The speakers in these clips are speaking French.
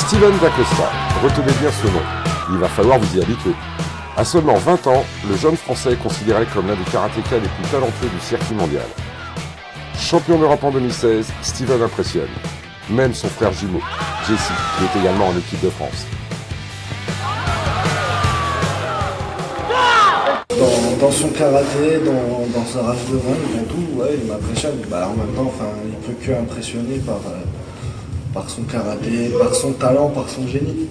Steven Dacosta, retenez bien ce nom, il va falloir vous y habituer. À seulement 20 ans, le jeune Français est considéré comme l'un des karatékas les plus talentueux du circuit mondial. Champion d'Europe en 2016, Steven impressionne. Même son frère jumeau, Jesse, qui est également en équipe de France. Dans son karaté, dans sa rage de vaincre, dans tout, ouais, il m'impressionne. En même temps, il ne peut que impressionner par son karaté, par son talent, par son génie.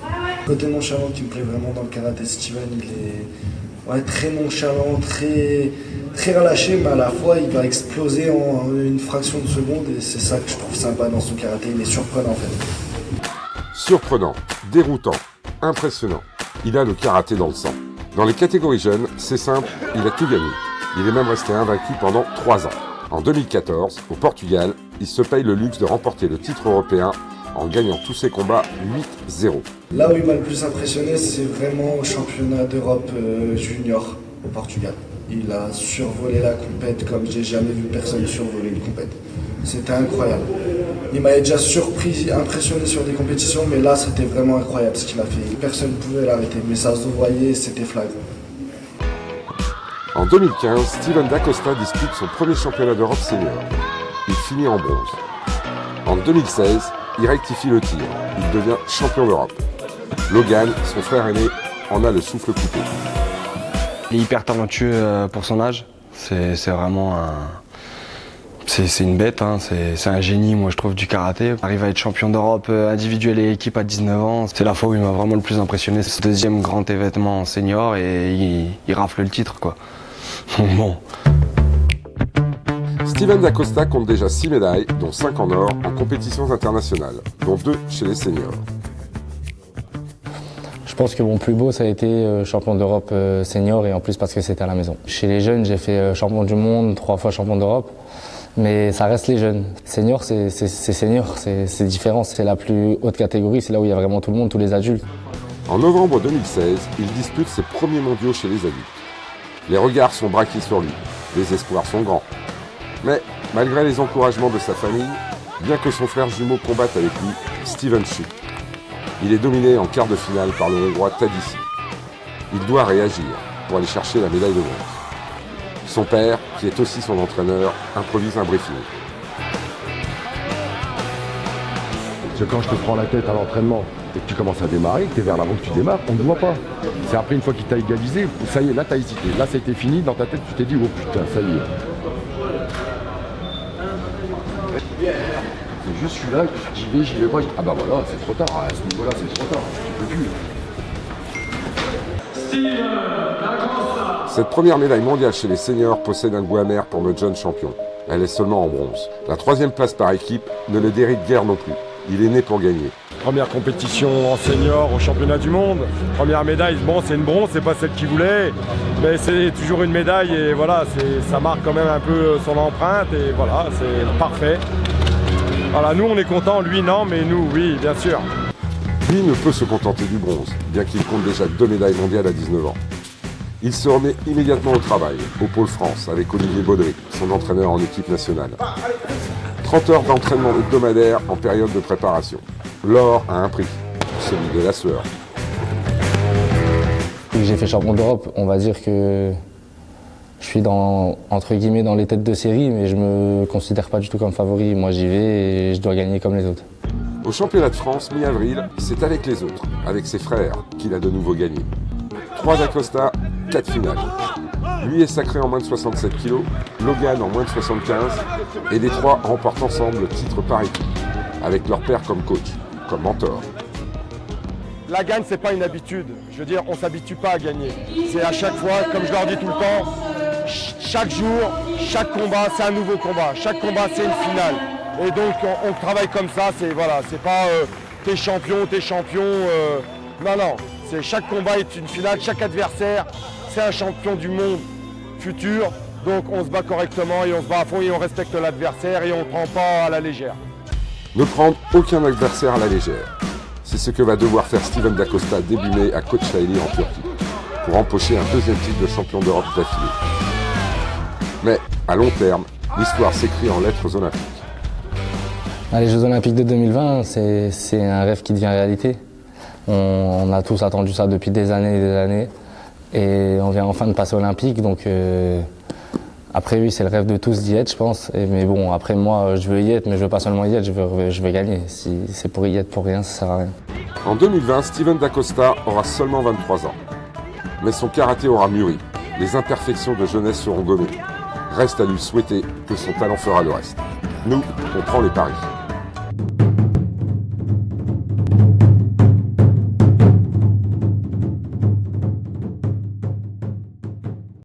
Côté nonchalant qui me plaît vraiment dans le karaté, Steven, il est très nonchalant, très relâché, mais à la fois il va exploser en une fraction de seconde et c'est ça que je trouve sympa dans son karaté, il est surprenant en fait. Surprenant, déroutant, impressionnant, il a le karaté dans le sang. Dans les catégories jeunes, c'est simple, il a tout gagné. Il est même resté invaincu pendant 3 ans. En 2014, au Portugal, il se paye le luxe de remporter le titre européen en gagnant tous ses combats 8-0. Là où il m'a le plus impressionné, c'est vraiment au championnat d'Europe junior au Portugal. Il a survolé la compète comme j'ai jamais vu personne survoler une compète. C'était incroyable. Il m'avait déjà surpris, impressionné sur des compétitions, mais là c'était vraiment incroyable ce qu'il a fait. Personne ne pouvait l'arrêter, mais ça se voyait, c'était flagrant. En 2015, Steven Dacosta dispute son premier championnat d'Europe senior. Il finit en bronze. En 2016, il rectifie le tir. Il devient champion d'Europe. Logan, son frère aîné, en a le souffle coupé. Il est hyper talentueux pour son âge. C'est vraiment un... C'est une bête, hein. C'est un génie, moi je trouve, du karaté. Il arrive à être champion d'Europe individuel et équipe à 19 ans. C'est la fois où il m'a vraiment le plus impressionné. C'est le deuxième grand événement senior et il rafle le titre, quoi. Bon. Steven Dacosta compte déjà 6 médailles, dont 5 en or, en compétitions internationales, dont 2 chez les seniors. Je pense que mon plus beau, ça a été champion d'Europe senior et en plus parce que c'était à la maison. Chez les jeunes, j'ai fait champion du monde, 3 fois champion d'Europe. Mais ça reste les jeunes. Senior, c'est senior, c'est différent. C'est la plus haute catégorie, c'est là où il y a vraiment tout le monde, tous les adultes. En novembre 2016, il dispute ses premiers mondiaux chez les adultes. Les regards sont braqués sur lui, les espoirs sont grands. Mais malgré les encouragements de sa famille, bien que son frère jumeau combatte avec lui, Steven chute. Il est dominé en quart de finale par le Hongrois Tadissi. Il doit réagir pour aller chercher la médaille de bronze. Son père, qui est aussi son entraîneur, improvise un briefing. Parce que quand je te prends la tête à l'entraînement et que tu commences à démarrer, que tu es vers l'avant, que tu démarres, on ne voit pas. C'est après une fois qu'il t'a égalisé, ça y est, là tu as hésité. Là ça a été fini, dans ta tête tu t'es dit, oh putain, ça y est. C'est juste celui-là, j'y vais pas, ah bah voilà, c'est trop tard, à ce niveau-là c'est trop tard, tu peux plus. Cette première médaille mondiale chez les seniors possède un goût amer pour le jeune champion. Elle est seulement en bronze. La 3e place par équipe ne le déride guère non plus. Il est né pour gagner. Première compétition en senior au championnat du monde. Première médaille, bon c'est une bronze, c'est pas celle qu'il voulait. Mais c'est toujours une médaille et voilà, ça marque quand même un peu son empreinte et voilà, c'est parfait. Voilà, nous on est contents, lui non, mais nous oui, bien sûr. Lui ne peut se contenter du bronze, bien qu'il compte déjà 2 médailles mondiales à 19 ans. Il se remet immédiatement au travail, au Pôle France, avec Olivier Baudry, son entraîneur en équipe nationale. 30 heures d'entraînement hebdomadaire en période de préparation. L'or a un prix, celui de la sueur. J'ai fait champion d'Europe, on va dire que je suis entre guillemets dans les têtes de série, mais je me considère pas du tout comme favori. Moi j'y vais et je dois gagner comme les autres. Au championnat de France, mi-avril, c'est avec les autres, avec ses frères, qu'il a de nouveau gagné. 3 Dacosta, 4 finales. Lui est sacré en moins de 67 kg, Logan en moins de 75, et les 3 remportent ensemble le titre par équipe, avec leur père comme coach, comme mentor. La gagne, c'est pas une habitude. Je veux dire, on s'habitue pas à gagner. C'est à chaque fois, comme je leur dis tout le temps, chaque jour, chaque combat, c'est un nouveau combat. Chaque combat, c'est une finale. Et donc, on travaille comme ça. C'est voilà, c'est pas t'es champion. Non. Chaque combat est une finale. Chaque adversaire, c'est un champion du monde futur. Donc, on se bat correctement et on se bat à fond et on respecte l'adversaire et on ne prend pas à la légère. Ne prendre aucun adversaire à la légère. C'est ce que va devoir faire Steven Dacosta début mai à Kocaeli en Turquie, pour empocher un 2e titre de champion d'Europe d'affilée. Mais, à long terme, l'histoire s'écrit en lettres olympiques. Les Jeux Olympiques de 2020, c'est un rêve qui devient réalité. On a tous attendu ça depuis des années et des années. Et on vient enfin de passer olympique. Donc après, oui, c'est le rêve de tous d'y être, je pense. Mais bon, après, moi, je veux y être, mais je veux pas seulement y être, je veux gagner. Si c'est pour y être pour rien, ça sert à rien. En 2020, Steven Dacosta aura seulement 23 ans. Mais son karaté aura mûri. Les imperfections de jeunesse seront gommées. Reste à lui souhaiter que son talent fera le reste. Nous, on prend les paris.